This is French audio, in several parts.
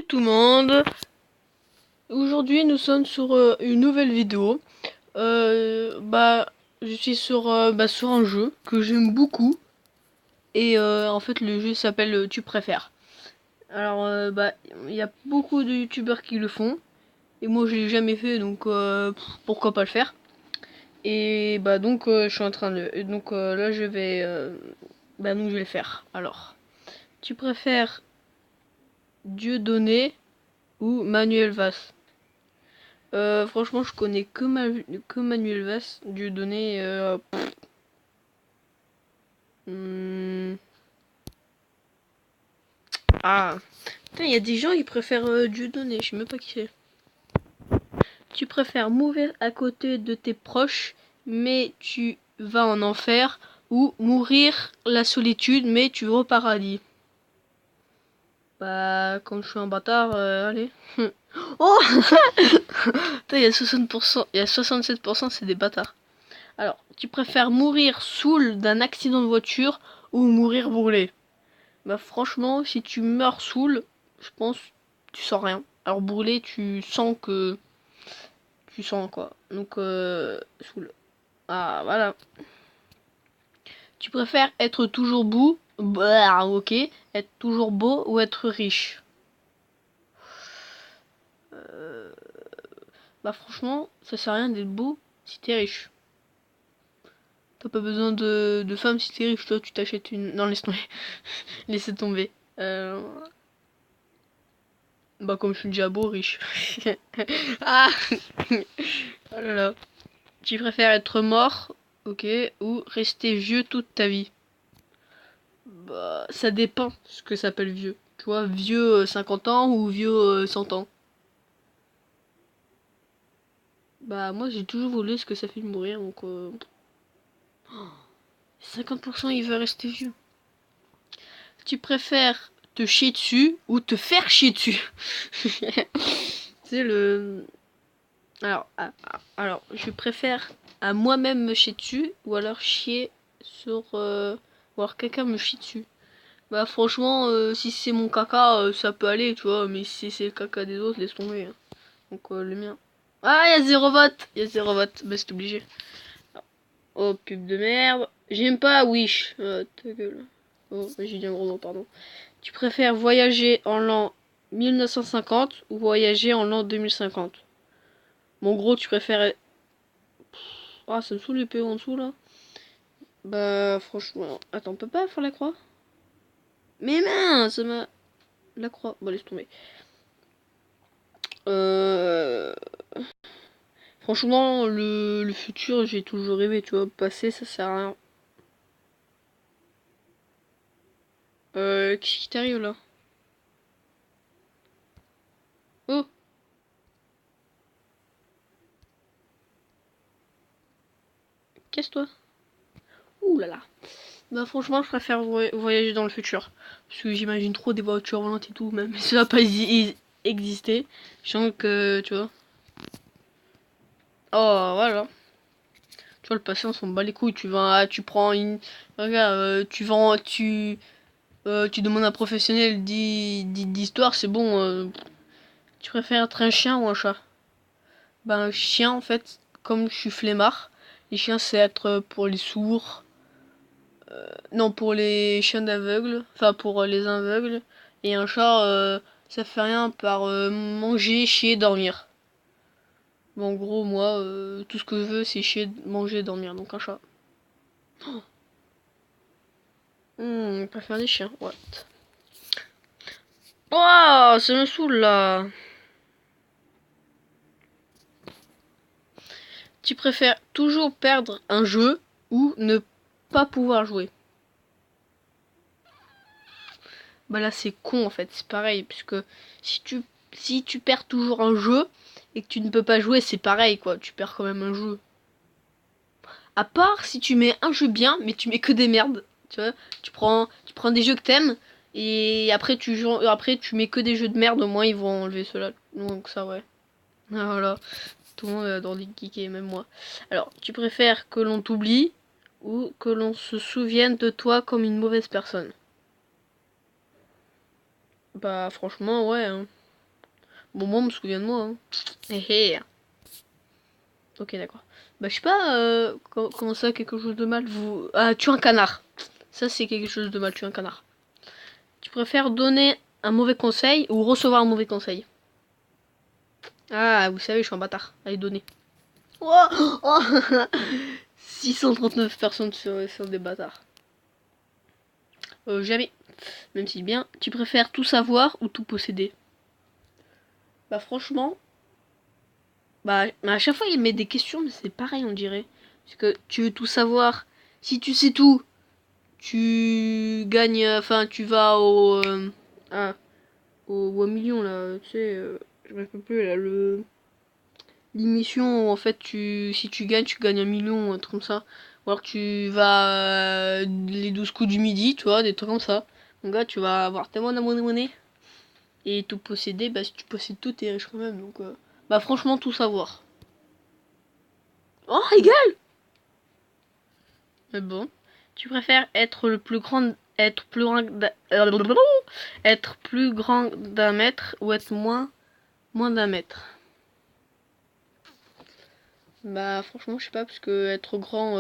Tout le monde, aujourd'hui nous sommes sur une nouvelle vidéo. Je suis sur un jeu que j'aime beaucoup et en fait le jeu s'appelle Tu préfères. Alors il y a beaucoup de youtubeurs qui le font et moi je l'ai jamais fait donc pourquoi pas le faire. Et donc je suis en train de donc là je vais donc je vais le faire. Alors, tu préfères Dieudonné ou Manuel Valls? Franchement, je connais que Manuel Valls, Dieudonné. Hmm. Ah, putain, il y a des gens qui préfèrent Dieudonné, je sais même pas qui c'est. Tu préfères mourir à côté de tes proches, mais tu vas en enfer, ou mourir la solitude, mais tu vas au paradis? Bah, comme je suis un bâtard, allez. Oh. Putain, il y a 60%, il y a 67%, c'est des bâtards. Alors, tu préfères mourir saoul d'un accident de voiture ou mourir brûlé? Bah franchement, si tu meurs saoul, je pense tu sens rien. Alors brûlé, tu sens que tu sens quoi. Donc saoul. Ah voilà. Tu préfères être toujours beau, bah ok, être toujours beau ou être riche? Euh, Bah franchement, ça sert à rien d'être beau si t'es riche. T'as pas besoin de femme si t'es riche, toi tu t'achètes une. Non, laisse tomber. Laissez tomber. Euh, Bah comme je suis déjà beau, riche. Ah. Oh là là. Tu préfères être mort, ok, ou rester vieux toute ta vie? Bah ça dépend ce que ça s'appelle vieux. Tu vois, vieux 50 ans ou vieux 100 ans. Bah moi j'ai toujours voulu ce que ça fait de mourir, donc 50% il veut rester vieux. Tu préfères te chier dessus ou te faire chier dessus? C'est le... Alors, je préfère à moi-même me chier dessus ou alors chier sur... ou alors quelqu'un me chie dessus. Bah franchement, si c'est mon caca, ça peut aller, tu vois, mais si c'est le caca des autres, laisse tomber, hein. Donc le mien. Ah, il y a zéro vote! Il y a zéro vote, bah c'est obligé. Oh, pub de merde. J'aime pas Wish. Ta gueule. Oh, j'ai dit un gros mot, pardon. Tu préfères voyager en l'an 1950 ou voyager en l'an 2050? Bon, gros, tu préfères... Ah, ça me saoule les PO en dessous, là. Bah, franchement... Attends, on peut pas faire la croix? Mais mince, ça m'a... La croix. Bon, laisse tomber. Euh... Franchement, le futur, j'ai toujours rêvé, tu vois. Passé, ça sert à rien. Qu'est-ce qui t'arrive, là? Oh, casse-toi. Ouh là là. Bah franchement, je préfère voyager dans le futur. Parce que j'imagine trop des voitures volantes et tout, même si ça va pas exister. Je sens que, tu vois. Oh, voilà. Tu vois, le passé, on s'en bat les couilles. Tu vas, tu prends une... Regarde, tu vends, tu demandes à un professionnel d'histoire, c'est bon. Tu préfères être un chien ou un chat? Bah un chien, en fait, comme je suis flemmard, les chiens, c'est être pour les sourds. Non, pour les chiens d'aveugles, enfin pour les aveugles. Et un chat, ça fait rien par manger, chier, dormir. Bon, en gros, moi, tout ce que je veux, c'est chier, manger, dormir. Donc un chat. On préfère des chiens, what? Oh, ça me saoule là. Tu préfères toujours perdre un jeu ou ne pas pouvoir jouer? Bah là, c'est con en fait, c'est pareil, puisque si tu, si tu perds toujours un jeu et que tu ne peux pas jouer, c'est pareil quoi, tu perds quand même un jeu. À part si tu mets un jeu bien, mais tu mets que des merdes. Tu vois, tu prends des jeux que t'aimes et après tu joues, après tu mets que des jeux de merde. Au moins ils vont enlever cela. Donc ça ouais. Ah, voilà, tout le monde adore les geeks, même moi. Alors, tu préfères que l'on t'oublie ou que l'on se souvienne de toi comme une mauvaise personne? Bah franchement ouais, hein. Bon, moi, on me souvient de moi. Hein. Hé hé. Ok, d'accord. Bah, je sais pas, comment ça, quelque chose de mal, vous... Ah, tuer un canard. Ça, c'est quelque chose de mal, tuer un canard. Tu préfères donner un mauvais conseil ou recevoir un mauvais conseil? Ah, vous savez, je suis un bâtard. Allez, donner. Oh, oh 639 personnes sur des bâtards. Jamais. Même si bien, tu préfères tout savoir ou tout posséder? Bah franchement, bah à chaque fois il met des questions, mais c'est pareil on dirait. Parce que tu veux tout savoir. Si tu sais tout, tu gagnes, enfin tu vas au million là, tu sais, je me rappelle plus là, l'émission où en fait si tu gagnes, tu gagnes un million, un truc comme ça. Ou alors tu vas les 12 coups du midi, tu vois, des trucs comme ça. Donc là tu vas avoir tellement de monnaie. Et tout posséder, bah si tu possèdes tout, t'es riche quand même. Donc bah franchement tout savoir. Oh égal. Mais bon. Tu préfères être le plus grand. Être plus grand d'un mètre ou être moins d'un mètre? Bah franchement je sais pas parce que être grand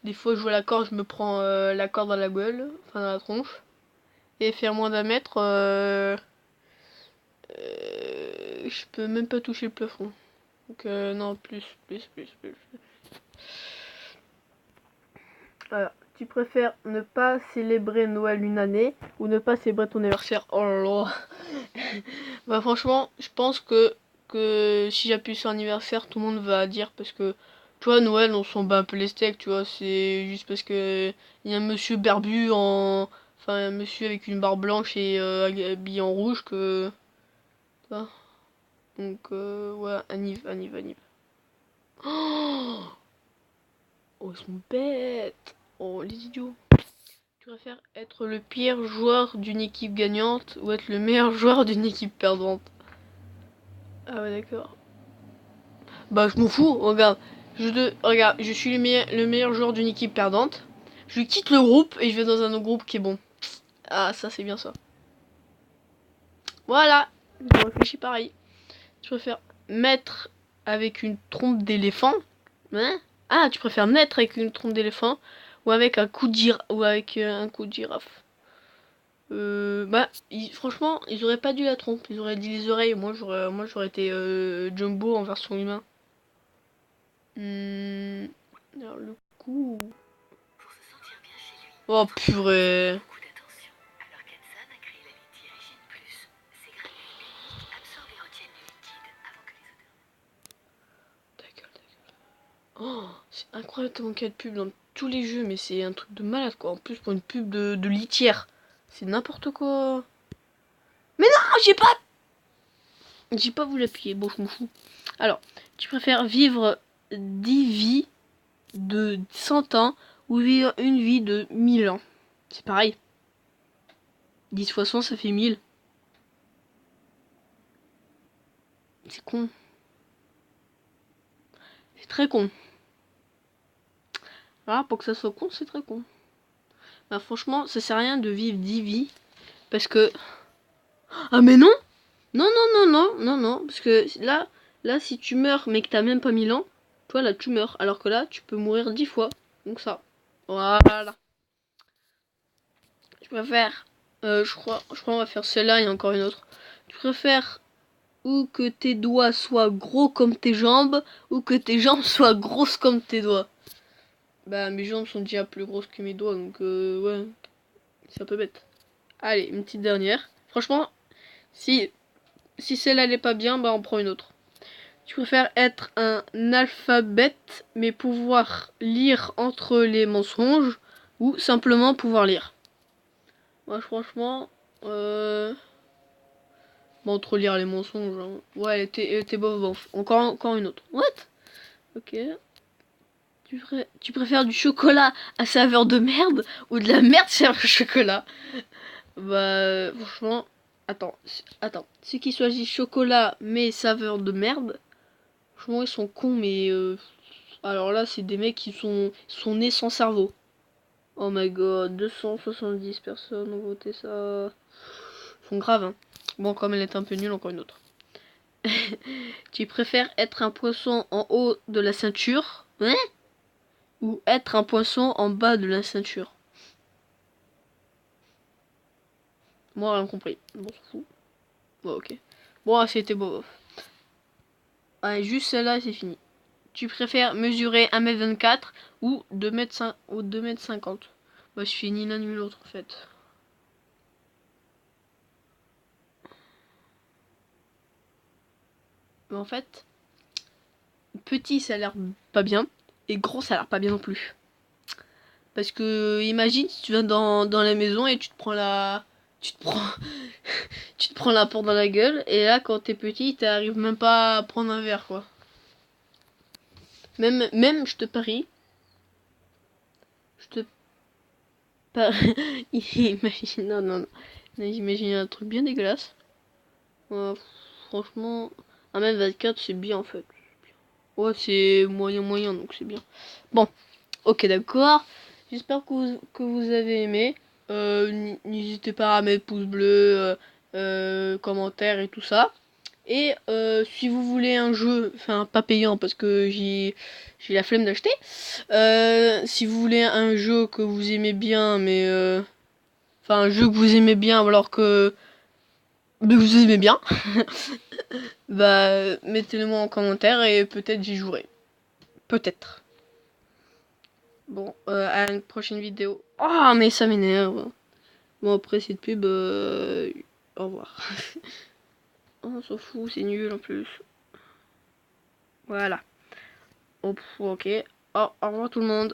des fois je joue à la corde je me prends la corde dans la gueule, enfin dans la tronche. Et faire moins d'un mètre je peux même pas toucher le plafond. Donc non plus. Voilà. Tu préfères ne pas célébrer Noël une année ou ne pas célébrer ton anniversaire? Oh là là. Bah franchement je pense que si j'appuie sur anniversaire tout le monde va dire parce que tu vois Noël on s'en bat un peu les steaks tu vois c'est juste parce que il y a un monsieur barbu enfin un monsieur avec une barbe blanche et habillé en rouge que ça. Donc ouais anniv. Oh, oh ils sont bêtes. Oh les idiots. Tu préfères être le pire joueur d'une équipe gagnante ou être le meilleur joueur d'une équipe perdante? Ah ouais d'accord. Bah je m'en fous, regarde. Regarde, je suis le meilleur joueur d'une équipe perdante. Je quitte le groupe et je vais dans un autre groupe qui est bon. Ah ça c'est bien ça. Voilà, je réfléchis pareil. Tu préfères mettre avec une trompe d'éléphant? Hein? Ah tu préfères naître avec une trompe d'éléphant ou avec un coup de un coup de girafe? Bah, franchement, ils auraient pas dû la trompe, ils auraient dit les oreilles. Moi, j'aurais été Jumbo en version humain. Alors le coup. Oh purée. Oh, c'est incroyable tellement qu'il y a de pub dans tous les jeux, mais c'est un truc de malade quoi. En plus, pour une pub de litière, c'est n'importe quoi. Mais non, j'ai pas voulu appuyer. Bon, je m'en fous. Alors, tu préfères vivre 10 vies de 100 ans ou vivre une vie de 1000 ans? C'est pareil. 10 fois 100, ça fait 1000. C'est con. C'est très con. Ah, pour que ça soit con, c'est très con. Bah franchement, ça sert à rien de vivre 10 vies. Parce que... Ah mais non. Non. Parce que là si tu meurs mais que t'as même pas 1000 ans, toi là tu meurs. Alors que là, tu peux mourir 10 fois. Donc ça. Voilà. Je préfère... je crois on va faire celle-là et encore une autre. Tu préfères ou que tes doigts soient gros comme tes jambes ou que tes jambes soient grosses comme tes doigts? Bah mes jambes sont déjà plus grosses que mes doigts donc ouais, c'est un peu bête. Allez, une petite dernière. Franchement, si celle-là n'est pas bien, bah on prend une autre. Tu préfères être un alphabète mais pouvoir lire entre les mensonges ou simplement pouvoir lire? Moi franchement, bon, entre lire les mensonges, hein. Ouais, elle était bof. Encore une autre. What? Ok. Tu préfères du chocolat à saveur de merde ou de la merde saveur chocolat? Bah, franchement, attends. Ceux qui choisissent chocolat mais saveur de merde, franchement, ils sont cons, mais alors là, c'est des mecs qui sont nés sans cerveau. Oh my god, 270 personnes ont voté ça. Ils sont graves, hein. Bon, comme elle est un peu nulle, encore une autre. Tu préfères être un poisson en haut de la ceinture, hein, ou être un poisson en bas de la ceinture? Moi, rien compris. Bon, on s'en fout. Bon, ok. Bon, c'était beau. Allez, juste celle-là, c'est fini. Tu préfères mesurer 1m24 ou 2m50? Bah, je fais ni l'un ni l'autre en fait. Mais en fait, petit ça a l'air pas bien et gros ça a l'air pas bien non plus. Parce que imagine si tu viens dans la maison et tu te prends la. Tu te prends. Tu te prends la porte dans la gueule et là quand t'es petit t'arrives même pas à prendre un verre quoi. Même je te parie. Je te parie. Imagine. Non, non, non. J'imagine un truc bien dégueulasse. Ouais, franchement, 1m24 c'est bien en fait. Ouais, c'est moyen donc c'est bien. Bon, ok d'accord. J'espère que vous avez aimé. N'hésitez pas à mettre pouce bleu, commentaires et tout ça. Et si vous voulez un jeu, enfin pas payant parce que j'ai la flemme d'acheter. Si vous voulez un jeu que vous aimez bien, mais enfin un jeu que vous aimez bien alors que vous aimez bien, bah mettez-le moi en commentaire et peut-être j'y jouerai. Peut-être. Bon, à une prochaine vidéo. Oh mais ça m'énerve. Bon après cette pub, au revoir. Oh, on s'en fout, c'est nul en plus. Voilà. Oh, ok. Oh, au revoir tout le monde.